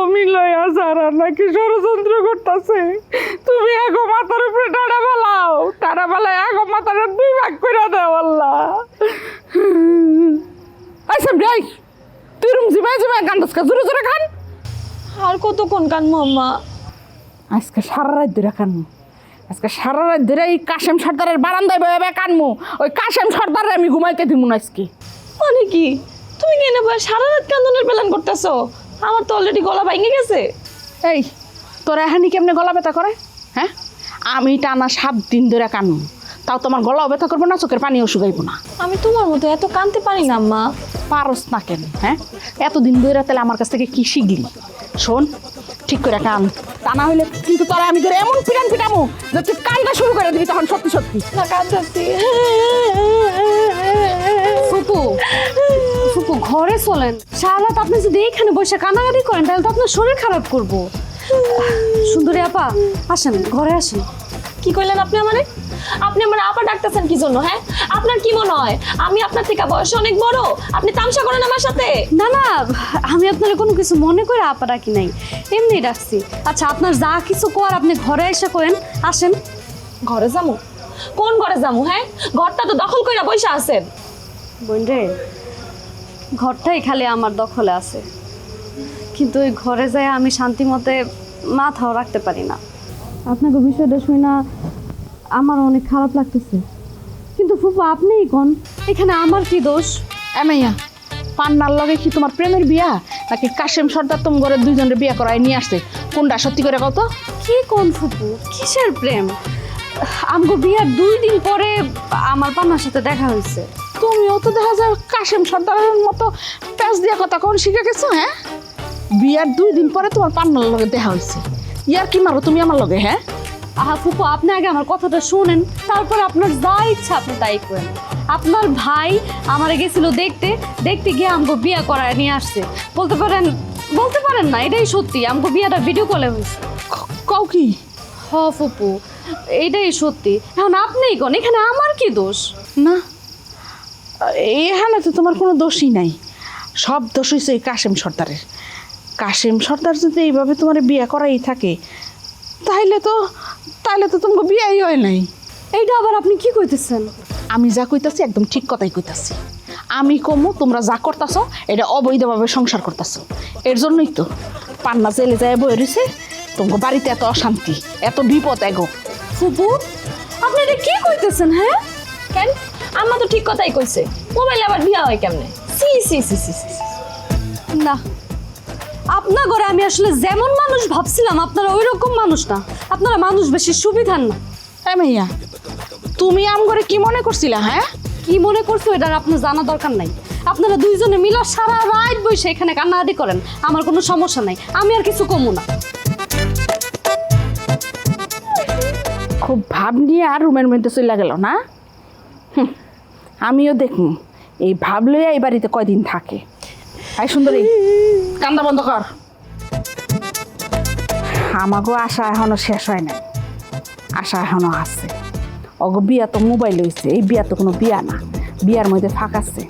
জমি লইয়া যারা নাকি ষড়যন্ত্র করতেছে। তুমি আগো মাথার উপরে টানা ফেলাও, টানা ফেলায় আগো মাথাটা 2 ভাগ করে দাও আল্লাহ। আচ্ছা ভাই, তুই রুম জিবাই জিবাই কান্দস কা? জোরে জোরে খান। আর কতক্ষণ কানবো আম্মা? আজকে সারা রাত ধরে কানমু, আজকে সারা রাত ধরে এই কাশেম সর্দারের বারান্দায় বয়ে বয়ে কানমু। ওই কাশেম সর্দারে আমি ঘুমাইতে দিব না আজকে। মানে কি, তুমি কেন সারা রাত কান্দনের প্ল্যান করতেছো? আমার তো অলরেডি গলা ভেঙে গেছে। এই তোরা এখানে কেমনে গলা ব্যথা করে? হ্যাঁ, আমি টানা 7 দিন ধরে কানমু, তাও তোমার গলাও ব্যথা করবো না, চোখের পানিও শুকাইবো না। আমি তোমার মতো এত কানতে পারি না আম্মা। পারস না কেন? হ্যাঁ, এতদিন ধরে তাহলে আমার কাছ থেকে কি শিখলি? শোন, ঠিক করে কান, তা না হইলে কিন্তু তোরা আমি ধরে এমন পিটান পিটামু যে তুই কানটা শুরু করে দিবি তখন সত্যি সত্যি। না কাঁদতেছি। ফুপু ফুপু ঘরে চলেন। সারা রাত আপনি যদি এইখানে বসে কান্নাকাটি করেন তাহলে তো আপনার শরীর খারাপ করবো। সুন্দরী আপা আসেন, ঘরে আসেন। কি কইলেন আপনি আমারে? আপনি আমার আপা ডাকতেছেন কি জন্য? হ্যাঁ, আপনার কি মনে হয় আমি আপনার থেকে বয়সে অনেক বড়? আপনি তামসা করেন আমার সাথে? না না, আমি আপনার কোনো কিছু মনে করে আপা ডাকি নাই, এমনি ডাকছি। আচ্ছা আপনার যা কিছু কর আপনি ঘরে এসে করেন। আসেন। ঘরে যামু? কোন ঘরে যামু? হ্যাঁ, ঘরটা তো দখল কইরা বইসা আছেন। বোন রে, ঘরটাই খালি আমার দখলে আছে, কিন্তু ওই ঘরে যায় আমি শান্তি মতে মাথাও রাখতে পারি না। আপনাকে বিষয়টা শুই না আমার অনেক খারাপ লাগতেছে, কিন্তু ফুপু আপনিই কোন এখানে আমার কি দোষ? এমাইয়া, পান্নার লগে কি তোমার প্রেমের বিয়া নাকি কাশেম সর্দার তোম ঘরে 2 জনের বিয়া করায় নিয়ে আসছে? কোনটা সত্যি করে কত? কি কোন ফুপু, কিসের প্রেম? আমগো বিয়ার 2 দিন পরে আমার পান্নার সাথে দেখা হয়েছে। তুমিও তো দেখা যায় কাশেম সর্দারের মতো প্যাঁচ দিয়া কথা কোন শিখে গেছো। হ্যাঁ, বিয়ার 2 দিন পরে তোমার পান্নার লগে দেখা হয়েছে। ইয়ার কি মারো তুমি আমার লগে? হ্যাঁ, আহা ফুপু আপনি আগে আমার কথাটা শুনেন, তারপর আপনার যা ইচ্ছা আপনি তাই করেন। আপনার ভাই আমারে গেছিল দেখতে, দেখতে গিয়ে আমগো বিয়া করায় নিয়ে আসছে। বলতে পারেন না এটাই সত্যি, আমগো বিয়াটা ভিডিও কলে হয়েছে। কও কি? হ ফুপু, এইটাই সত্যি। এখন আপনিই কোন এখানে আমার কি দোষ? না, এখানে তো তোমার কোনো দোষই নাই, সব দোষ হয়েছে এই কাশেম সর্দারের। কাশেম সর্দার যদি এইভাবে তোমার বিয়ে করাই থাকে তাহলে তো তোমাকে বিয়েই হয় নাই। এইটা আবার আপনি কি কইতেছেন? আমি যা কইতাছি একদম ঠিক কথাই কইতাছি। আমি কমু তোমরা যা করতাছো এটা অবৈধভাবে সংসার করতাছো, এর জন্যই তো পান্না জেলে যায় বয়ে রয়েছে। তোমাকে বাড়িতে এত অশান্তি, এত বিপদ এগো। ফুপু আপনি এটা কি কইতেছেন? হ্যাঁ, কেন? আম্মা তো ঠিক কথাই কইছে, মোবাইলে আবার বিয়া হয় কেমনে? সি সি সি সি সি। না, আপনার ঘরে আমি আসলে যেমন মানুষ ভাবছিলাম আপনারা ওই রকম মানুষ না। আপনারা মানুষ বেশি সুবিধার না। হ্যাঁ মাইয়া, তুমি আম করে কি মনে করছিলা? হ্যাঁ, কি মনে করছো এটা আপনার জানা দরকার নাই। আপনারা 2 জনে মিলা সারা রাত বসে এখানে কান্নাকাটি করেন, আমার কোনো সমস্যা নাই, আমি আর কিছু কমু না। খুব ভাব নিয়ে আর রুমের মধ্যে চলে গেল না? আমিও দেখুন এই ভাব লইয়া এই বাড়িতে কয়দিন থাকে। আই সুন্দরী, কান্দা বন্ধ কর। আমাগো আশা এখনো শেষ হয় নাই, আশা এখনো আছে। অগো বিয়া তো মোবাইল হয়েছে, এই বিয়া তো কোনো বিয়া না, বিয়ার মধ্যে ফাঁক আছে।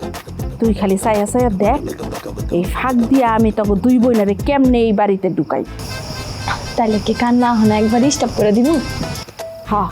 তুই খালি চাইয়া চাইয়া দেখ এই ফাঁক দিয়া আমি তখন 2 বোনেরে কেমনে এই বাড়িতে ঢুকাই। তাইলে কি কান্না হন একবার স্টপ করে দিব? হ্যাঁ,